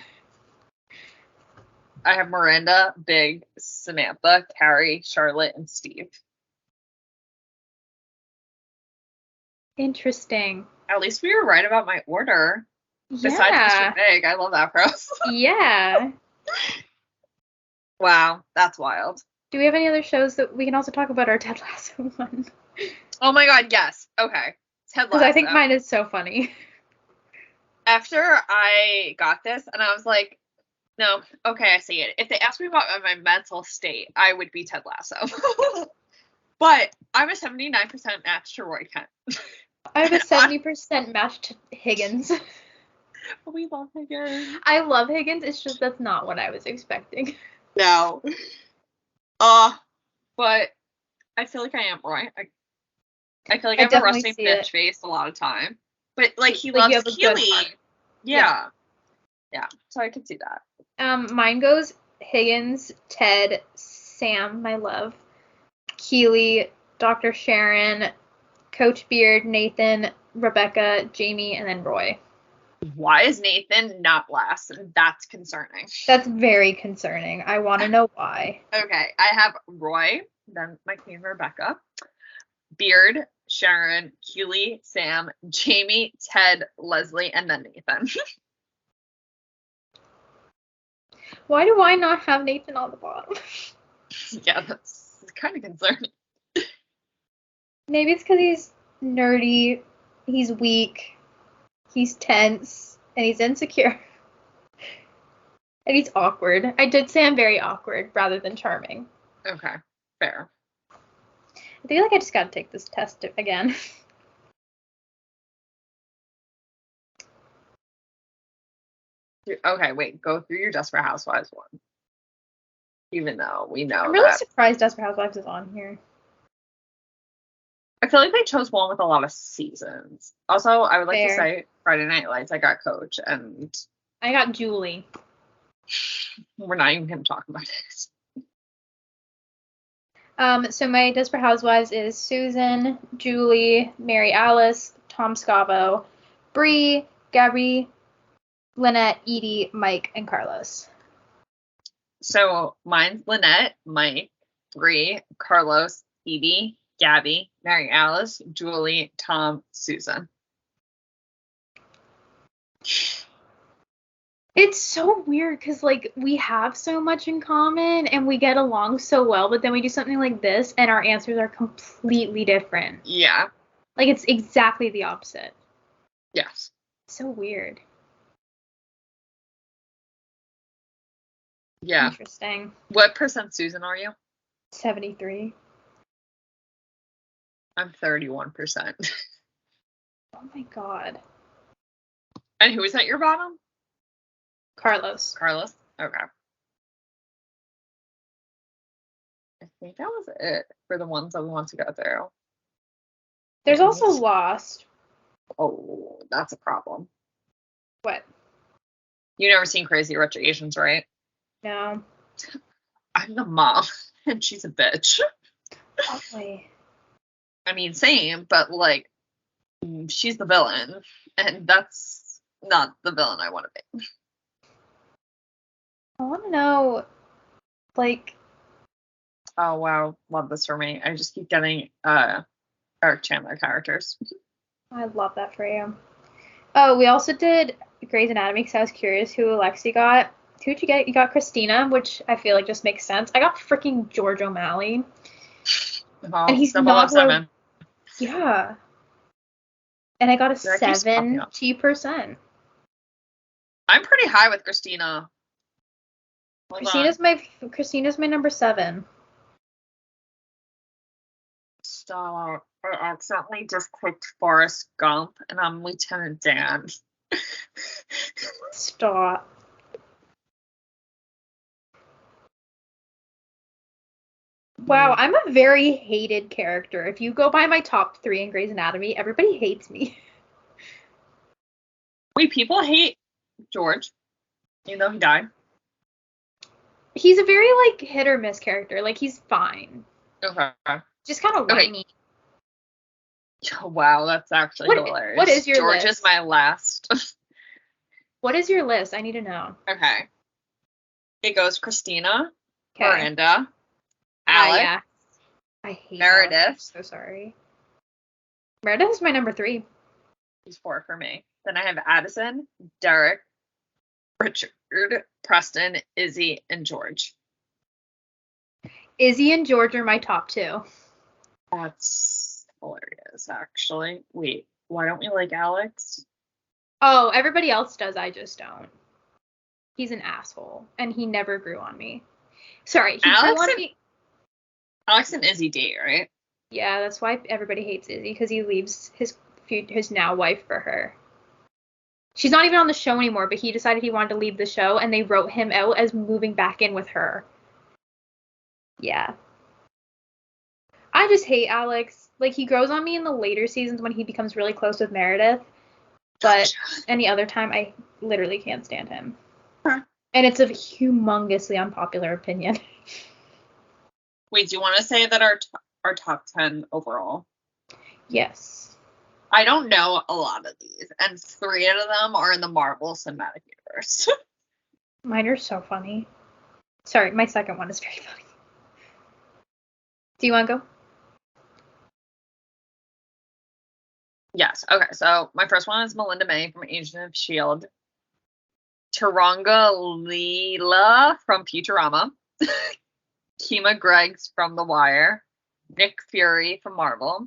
I have Miranda, Big, Samantha, Carrie, Charlotte, and Steve. Interesting. At least we were right about my order. Besides Mr. Big, I love that for us. Yeah. Wow, that's wild. Do we have any other shows that we can also talk about our Ted Lasso one? Oh my god, yes. Okay. Ted Lasso. Because I think mine is so funny. After I got this, and I was like, no, okay, I see it. If they asked me about my mental state, I would be Ted Lasso. But I'm a 79% match to Roy Kent. I have a 70% match to Higgins. We love Higgins. I love Higgins. It's just that's not what I was expecting. No. But I feel like I am Roy. I feel like I have a rusty bitch face a lot of time. But like he loves Keely. Yeah. Yeah. So I can see that. Mine goes Higgins, Ted, Sam, my love, Keely, Dr. Sharon, Coach Beard, Nathan, Rebecca, Jamie, and then Roy. Why is Nathan not last? That's concerning. That's very concerning. I want to know why. Okay, I have Roy, then my queen Rebecca, Beard, Sharon, Keely, Sam, Jamie, Ted, Leslie, and then Nathan. Why do I not have Nathan on the bottom? Yeah, that's kind of concerning. Maybe it's because he's nerdy, he's weak, he's tense, and he's insecure. And he's awkward. I did say I'm very awkward rather than charming. Okay, fair. I feel like I just gotta take this test again. Okay, wait, go through your Desperate Housewives one. Even though we know I'm really surprised Desperate Housewives is on here. I feel like they chose one with a lot of seasons. Also, I would like to Fair. say Friday Night Lights, I got Coach, and I got Julie. we're not even going to talk about it. So my Desperate Housewives is Susan, Julie, Mary Alice, Tom Scavo, Bree, Gabby, Lynette, Edie, Mike, and Carlos. So mine's Lynette, Mike, Bree, Carlos, Edie, Gabby, Mary Alice, Julie, Tom, Susan. It's so weird because, like, we have so much in common and we get along so well, but then we do something like this and our answers are completely different. Yeah. Like, it's exactly the opposite. Yes. So weird. Yeah. Interesting. What percent Susan are you? 73. I'm 31%. Oh my god. And who is at your bottom? Carlos. Carlos? Okay. I think that was it for the ones that we want to go through. There's also Lost. Oh, that's a problem. What? You never seen Crazy Rich Asians, right? No. I'm the mom, and she's a bitch. Probably. I mean, same, but like, she's the villain, and that's not the villain I want to be. I want to know, like... Oh, wow. Love this for me. I just keep getting Eric Chandler characters. I love that for you. Oh, we also did Grey's Anatomy because I was curious who Alexie got. Who'd you get? You got Christina, which I feel like just makes sense. I got freaking George O'Malley. Oh, and he's not... Yeah. And I got a 70%. I'm pretty high with Christina. Christina's my number 7. Stop. I accidentally just clicked Forrest Gump and I'm Lieutenant Dan. Stop. Wow, I'm a very hated character. If you go by my top 3 in Grey's Anatomy, everybody hates me. Wait, people hate George, even though he died? He's a very, like, hit or miss character. Like, he's fine. Okay. Just kind of whiny. Wow, that's actually hilarious. What is your George list? Is my last. What is your list? I need to know. Okay. It goes Christina, Okay. Miranda, Alex, Yeah. I hate Meredith. Alex. I'm so sorry. Meredith is my number 3. He's 4 for me. Then I have Addison, Derek, Richard, Preston, Izzy, and George. Izzy and George are my top 2. That's hilarious, actually. Wait, why don't we like Alex? Oh, everybody else does. I just don't. He's an asshole, and he never grew on me. Sorry, he grew on me. Alex and Izzy date, right? Yeah, that's why everybody hates Izzy, because he leaves his now wife for her. She's not even on the show anymore, but he decided he wanted to leave the show, and they wrote him out as moving back in with her. Yeah. I just hate Alex. Like, he grows on me in the later seasons when he becomes really close with Meredith, but any other time, I literally can't stand him. Huh. And it's a humongously unpopular opinion. Wait, do you want to say that our top 10 overall? Yes. I don't know a lot of these, and 3 of them are in the Marvel Cinematic Universe. Mine are so funny. Sorry, my second one is very funny. Do you want to go? Yes. Okay. So my first one is Melinda May from Agents of S.H.I.E.L.D. Taranga Leela from Futurama. Kima Greggs from The Wire. Nick Fury from Marvel.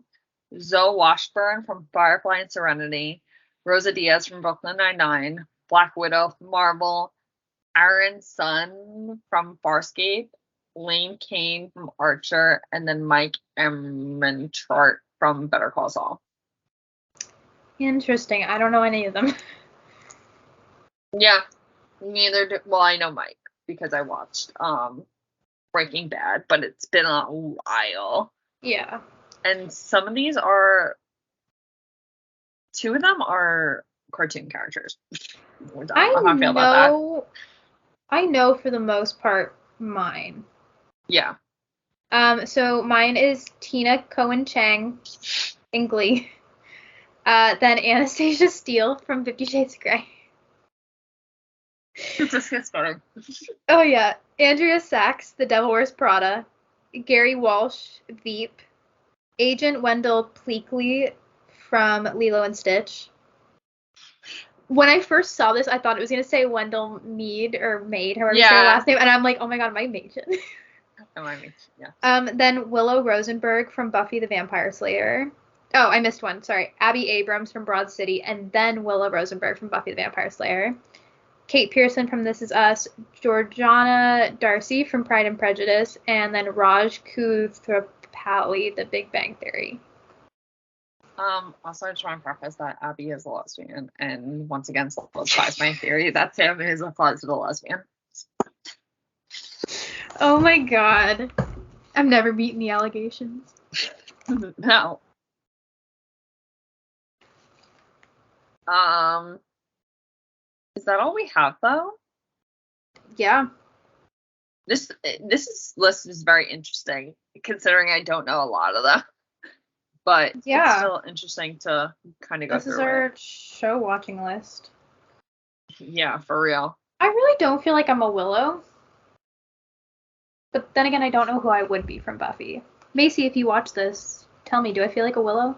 Zoe Washburn from Firefly and Serenity. Rosa Diaz from Brooklyn Nine-Nine. Black Widow from Marvel. Aaron Sun from Farscape. Lane Kane from Archer. And then Mike Ehrmantraut from Better Call Saul. Interesting. I don't know any of them. Yeah, neither do. Well, I know Mike because I watched Breaking Bad, but it's been a while. Yeah. And some of these are, 2 of them are cartoon characters. I don't know how I feel about that. I know for the most part mine. Yeah. So mine is Tina Cohen Chang in Glee. Then Anastasia Steele from 50 Shades of Grey. It just gets better. Oh yeah, Andrea Sachs, The Devil Wears Prada. Gary Walsh, Veep. Agent Wendell Pleakley from Lilo and Stitch. When I first saw this, I thought it was going to say Wendell Mead or Maid, however you say her last name, and I'm like, oh my god, my Machen. Yeah. Then Willow Rosenberg from Buffy the Vampire Slayer. Oh, I missed one. Sorry. Abby Abrams from Broad City, and then Willow Rosenberg from Buffy the Vampire Slayer. Kate Pearson from This Is Us. Georgiana Darcy from Pride and Prejudice, and then Raj Koothrappali, The Big Bang Theory. Also, I just want to preface that Abby is a lesbian, and once again solidifies my theory that Sam is a closeted lesbian. Oh my god. I've never beaten the allegations. No. Is that all we have though? Yeah. This list is very interesting, considering I don't know a lot of them. But yeah, it's still interesting to kind of go through. This is our show watching list. Yeah, for real. I really don't feel like I'm a Willow. But then again, I don't know who I would be from Buffy. Macy, if you watch this, tell me, do I feel like a Willow?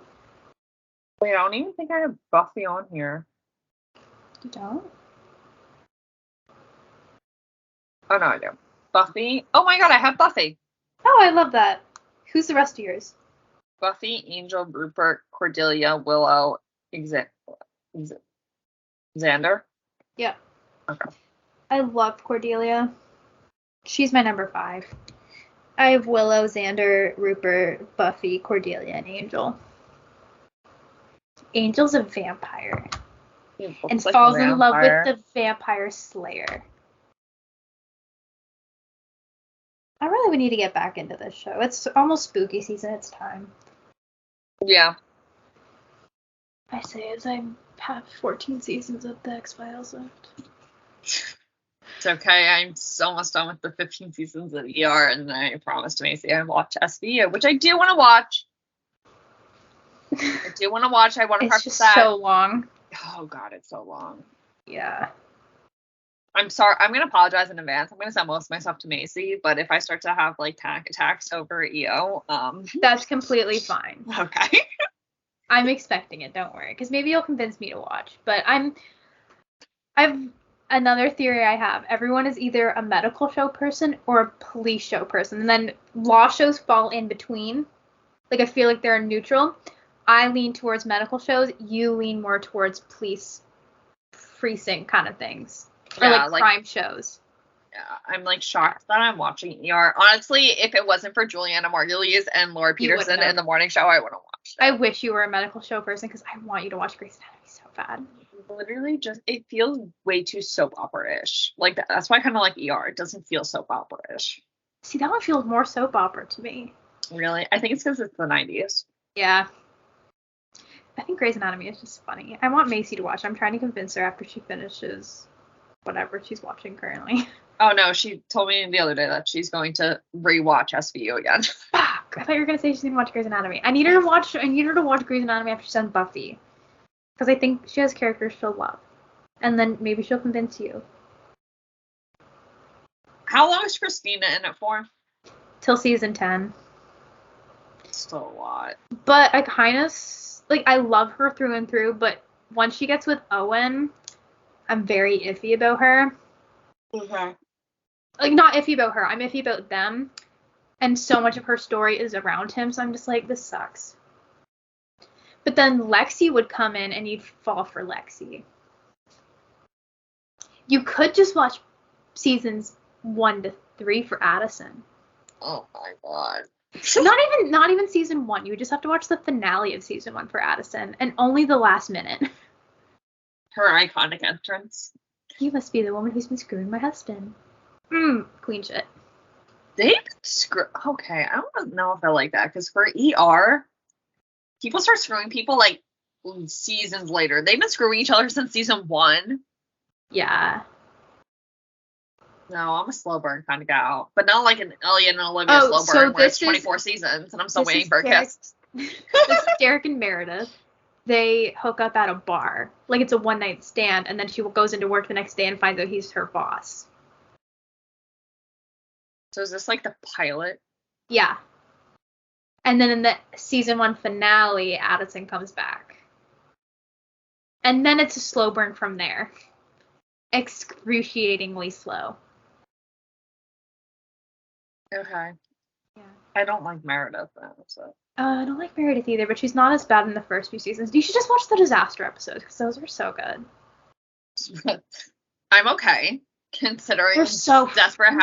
Wait, I don't even think I have Buffy on here. You don't? Oh, no, I do. Buffy. Oh my god, I have Buffy. Oh, I love that. Who's the rest of yours? Buffy, Angel, Rupert, Cordelia, Willow, Xander. Yeah. Okay. I love Cordelia. She's my number 5. I have Willow, Xander, Rupert, Buffy, Cordelia, and Angel. Angel's a vampire. And like falls in love with the vampire slayer. I really would need to get back into this show. It's almost spooky season. It's time. Yeah. I say as I have 14 seasons of the X-Files left. It's okay. I'm almost done with the 15 seasons of ER, and I promised Macy I'd watch SVU, which I do want to watch. I do want to watch. I want to preface that. It's just so long. Oh, God, it's so long. Yeah. I'm sorry. I'm going to apologize in advance. I'm going to send most of my stuff to Macy, but if I start to have, like, panic attacks over EO, That's completely fine. Okay. I'm expecting it, don't worry, because maybe you'll convince me to watch. But I've another theory I have. Everyone is either a medical show person or a police show person, and then law shows fall in between. Like, I feel like they're neutral. I lean towards medical shows. You lean more towards police precinct kind of things. Or, Yeah, like crime shows. Yeah, I'm, like, shocked that I'm watching ER. Honestly, if it wasn't for Juliana Margulies and Laura Peterson in the morning show, I wouldn't watch it. I wish you were a medical show person, because I want you to watch Grey's Anatomy so bad. Literally just, it feels way too soap opera-ish. Like, that's why I kind of like ER. It doesn't feel soap opera-ish. See, that one feels more soap opera to me. Really? I think it's because it's the 90s. Yeah. I think Grey's Anatomy is just funny. I want Macy to watch. I'm trying to convince her after she finishes whatever she's watching currently. Oh, no, she told me the other day that she's going to rewatch SVU again. Fuck! I thought you were going to say she's going to watch Grey's Anatomy. I need her to watch Grey's Anatomy after she's done Buffy. Because I think she has characters she'll love. And then maybe she'll convince you. How long is Christina in it for? Till season 10. Still a lot. But I kind of, like, I love her through and through, but once she gets with Owen, I'm very iffy about her. Okay. Like, not iffy about her, I'm iffy about them. And so much of her story is around him, so I'm just like, this sucks. But then Lexie would come in and you'd fall for Lexie. You could just watch seasons 1 to 3 for Addison. Oh my god. Not even season 1. You would just have to watch the finale of season 1 for Addison, and only the last minute. Her iconic entrance. You must be the woman who's been screwing my husband. Queen shit. They screw. Okay, I don't know if I like that, because for ER, people start screwing people like seasons later. They've been screwing each other since season 1. Yeah. No, I'm a slow burn kind of gal, but not like an Elliot and Olivia slow burn where it's 24 seasons and I'm still waiting for a kiss. This is Derek and Meredith. They hook up at a bar. Like, it's a one-night stand, and then she goes into work the next day and finds out he's her boss. So is this like the pilot? Yeah. And then in the season 1 finale, Addison comes back. And then it's a slow burn from there. Excruciatingly slow. Okay. Yeah. I don't like Meredith though, so. I don't like Meredith either, but she's not as bad in the first few seasons. You should just watch the disaster episodes, because those were so good. I'm okay, considering They're so Desperate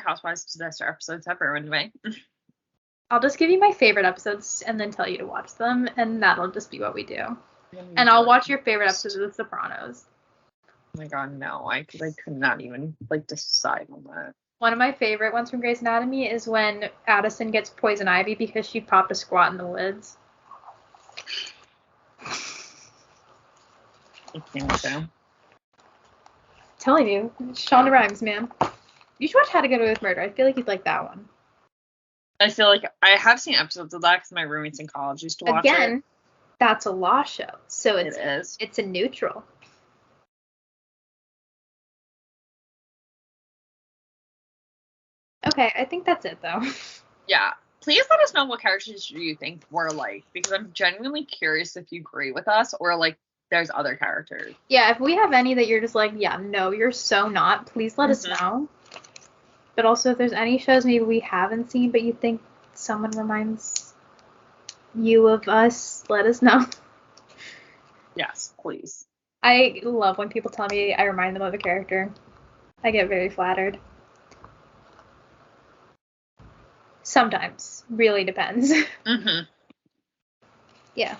Housewives disaster episodes have ruined me. I'll just give you my favorite episodes and then tell you to watch them, and that'll just be what we do. And I'll watch your favorite episodes of The Sopranos. Oh my god, no. I could not even, like, decide on that. One of my favorite ones from Grey's Anatomy is when Addison gets poison ivy because she popped a squat in the woods. I can't do. Telling you, Shonda Rhimes, man. You should watch How to Get Away with Murder. I feel like you'd like that one. I feel like I have seen episodes of that because my roommates in college used to watch it. Again, that's a law show, so it's a neutral. Okay, I think that's it though. Yeah. Please let us know what characters you think we're like, because I'm genuinely curious if you agree with us or like there's other characters. Yeah, if we have any that you're just like, yeah, no, you're so not, please let us know. But also if there's any shows maybe we haven't seen but you think someone reminds you of us, let us know. Yes, please. I love when people tell me I remind them of a character. I get very flattered. Sometimes. Really depends. Yeah.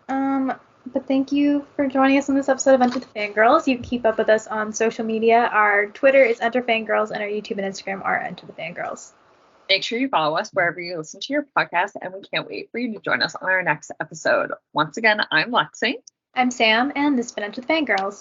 But thank you for joining us on this episode of Enter the Fangirls. You can keep up with us on social media. Our Twitter is Enter Fangirls, and our YouTube and Instagram are Enter the Fangirls. Make sure you follow us wherever you listen to your podcast, and we can't wait for you to join us on our next episode. Once again, I'm Lexie. I'm Sam, and this has been Enter the Fangirls.